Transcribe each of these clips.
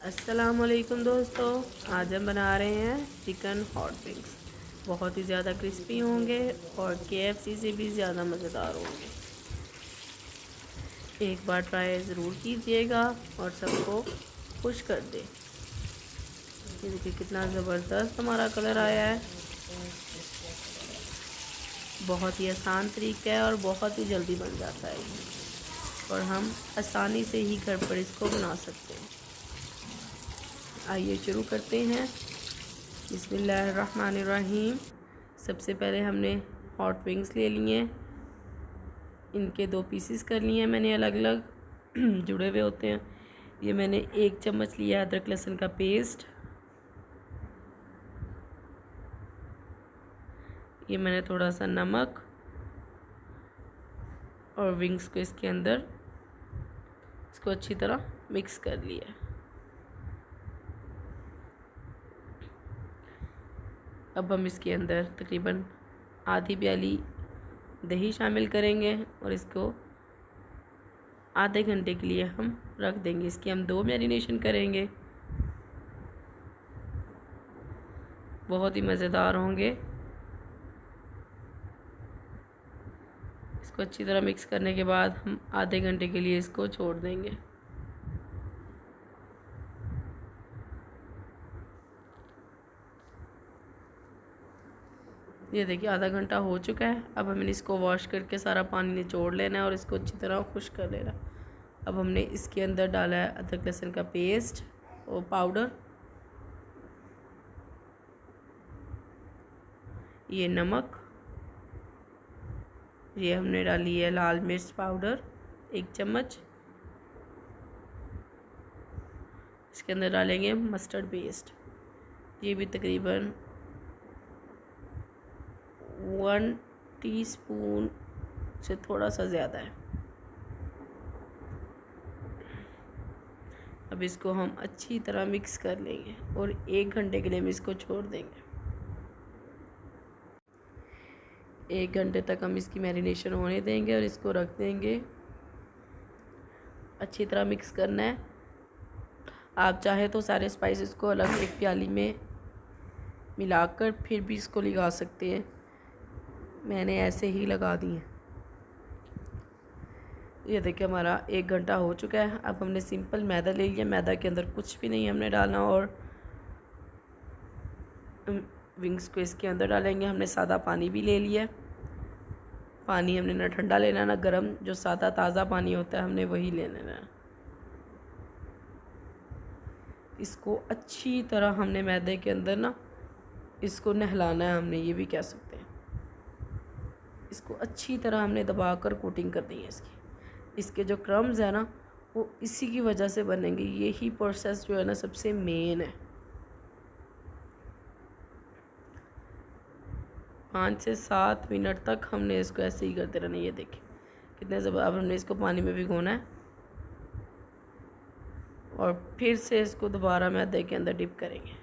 अस्सलामुअलैकुम दोस्तों, आज हम बना रहे हैं चिकन हॉट विंग्स। बहुत ही ज़्यादा क्रिस्पी होंगे और KFC से भी ज़्यादा मज़ेदार होंगे। एक बार ट्राई ज़रूर कीजिएगा और सबको खुश कर दे। ये देखिए कितना ज़बरदस्त हमारा कलर आया है। बहुत ही आसान तरीका है और बहुत ही जल्दी बन जाता है और हम आसानी से ही घर पर इसको बना सकते हैं। आइए शुरू करते हैं। बिस्मिल्लाहिर्रहमानिर्रहीम। सबसे पहले हमने हॉट विंग्स ले लिए, इनके 2 पीसेस कर लिए हैं मैंने, अलग अलग जुड़े हुए होते हैं। ये मैंने 1 चम्मच लिया अदरक लहसुन का पेस्ट। ये मैंने थोड़ा सा नमक और विंग्स को इसके अंदर इसको अच्छी तरह मिक्स कर लिया। अब हम इसके अंदर तकरीबन आधी प्याली दही शामिल करेंगे और इसको आधे घंटे के लिए हम रख देंगे। इसकी हम 2 मैरिनेशन करेंगे, बहुत ही मज़ेदार होंगे। इसको अच्छी तरह मिक्स करने के बाद हम आधे घंटे के लिए इसको छोड़ देंगे। ये देखिए आधा घंटा हो चुका है। अब हमने इसको वॉश करके सारा पानी निचोड़ लेना है और इसको अच्छी तरह खुश कर लेना। अब हमने इसके अंदर डाला है अदरक लहसुन का पेस्ट और पाउडर, ये नमक, ये हमने डाली है लाल मिर्च पाउडर 1 चम्मच। इसके अंदर डालेंगे मस्टर्ड पेस्ट, ये भी तकरीबन 1 टीस्पून से थोड़ा सा ज़्यादा है। अब इसको हम अच्छी तरह मिक्स कर लेंगे और 1 घंटे के लिए हम इसको छोड़ देंगे। 1 घंटे तक हम इसकी मैरिनेशन होने देंगे और इसको रख देंगे। अच्छी तरह मिक्स करना है। आप चाहे तो सारे स्पाइसेस को अलग एक प्याली में मिलाकर फिर भी इसको लगा सकते हैं, मैंने ऐसे ही लगा दी है। ये देखिए हमारा 1 घंटा हो चुका है। अब हमने सिंपल मैदा ले लिया, मैदा के अंदर कुछ भी नहीं हमने डालना और विंग्स को इसके अंदर डालेंगे। हमने सादा पानी भी ले लिया। पानी हमने ना ठंडा लेना ना गर्म, जो सादा ताज़ा पानी होता है हमने वही ले लेना है। इसको अच्छी तरह हमने मैदे के अंदर ना इसको नहलाना है, हमने ये भी कह सकते हैं। इसको अच्छी तरह हमने दबाकर कोटिंग कर दी है इसके जो क्रम्स है ना वो इसी की वजह से बनेंगे। यही प्रोसेस जो है ना सबसे मेन है। 5 से 7 मिनट तक हमने इसको ऐसे ही करते रहना। ये देखिए कितने अब हमने इसको पानी में भिगोना है और फिर से इसको दोबारा मैदे के अंदर डिप करेंगे।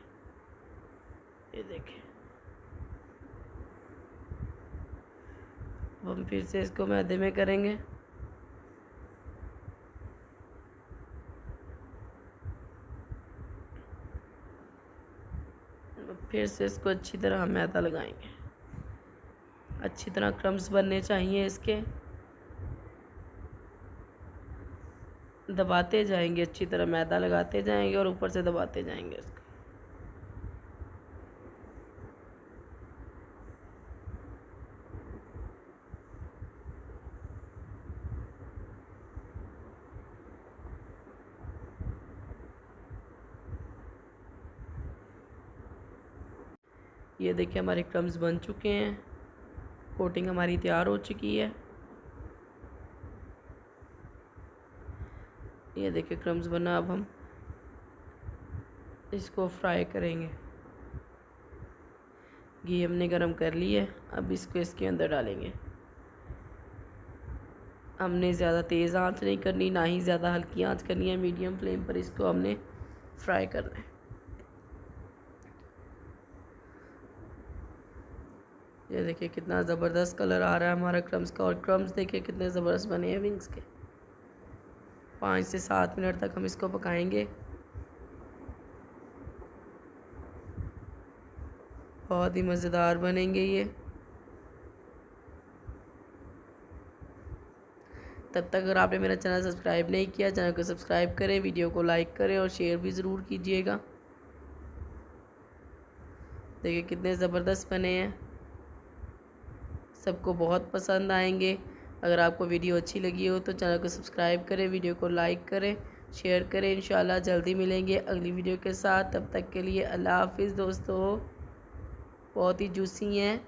ये देखिए अब हम फिर से इसको मैदे में करेंगे। फिर से इसको अच्छी तरह हम मैदा लगाएंगे। अच्छी तरह क्रम्स बनने चाहिए इसके, दबाते जाएंगे, अच्छी तरह मैदा लगाते जाएंगे और ऊपर से दबाते जाएंगे इसको। ये देखिए हमारे क्रम्स बन चुके हैं, कोटिंग हमारी तैयार हो चुकी है। ये देखिए क्रम्स बना। अब हम इसको फ्राई करेंगे। घी हमने गरम कर ली है, अब इसको इसके अंदर डालेंगे। हमने ज़्यादा तेज़ आंच नहीं करनी, ना ही ज़्यादा हल्की आंच करनी है। मीडियम फ्लेम पर इसको हमने फ्राई करना है। ये देखिए कितना ज़बरदस्त कलर आ रहा है हमारा क्रम्स का, और क्रम्स देखिए कितने ज़बरदस्त बने हैं विंग्स के। 5 से 7 मिनट तक हम इसको पकाएंगे। बहुत ही मज़ेदार बनेंगे ये। तब तक अगर आपने मेरा चैनल सब्सक्राइब नहीं किया, चैनल को सब्सक्राइब करें, वीडियो को लाइक करें और शेयर भी ज़रूर कीजिएगा। देखिए कितने ज़बरदस्त बने हैं, सबको बहुत पसंद आएंगे। अगर आपको वीडियो अच्छी लगी हो तो चैनल को सब्सक्राइब करें, वीडियो को लाइक करें, शेयर करें। इंशाल्लाह जल्दी मिलेंगे अगली वीडियो के साथ। तब तक के लिए अल्लाह हाफिज़ दोस्तों। बहुत ही जूसी हैं।